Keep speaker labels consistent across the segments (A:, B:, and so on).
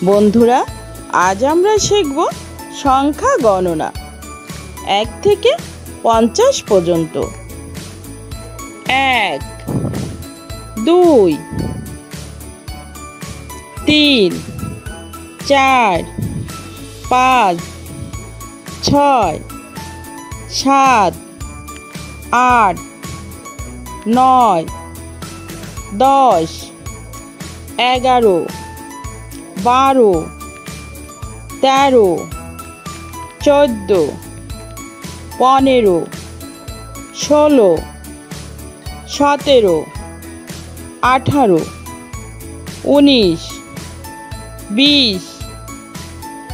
A: বন্ধুরা, আজ আমরা শিখব সংখ্যা গণনা 1 থেকে 50 পর্যন্ত। 1 2 3 4 5 6 7 8 9 10 11 12 13 14 15 16 17 18 19 20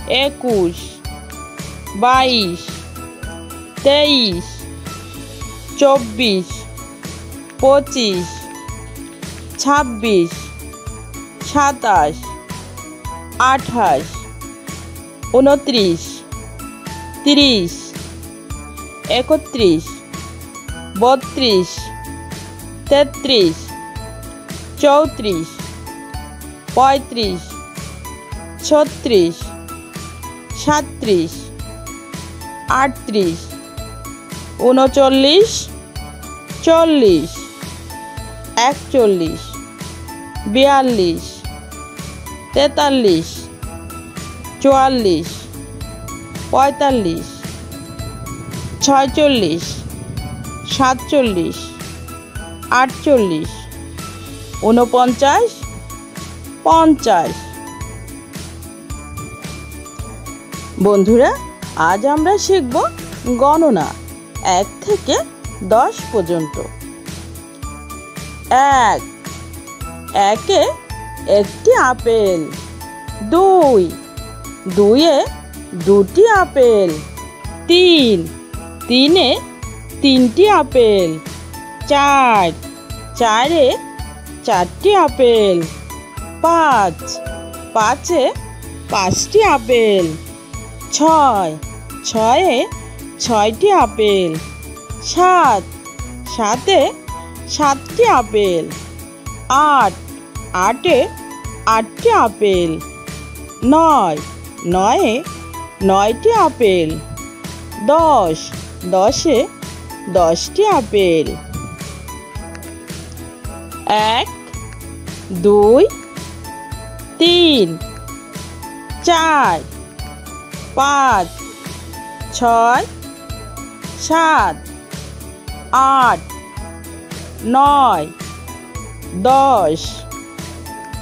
A: 21 22 23 24 25 26 27 28 29 30 31 32 33 34 35 36 37 38 39 40 41 42 43 44 45 46 47 48 49 50। বন্ধুরা, আজ আমরা শিখব গণনা 1 থেকে 10 পর্যন্ত। 1 একে একটি আপেল। 2 2-এ দুটি আপেল। 3 3-এ তিনটি আপেল। 4 4-এ চারটি আপেল। 5 5-এ পাঁচটি আপেল। 6 6-এ ছয়টি আপেল। 7 7-এ সাতটি আপেল। 8 8-এ আটটি আপেল। 9 9-এ নয়টি আপেল। 10 10-এ 10টি আপেল। 1 2 3 4 5 6 7 8 9 10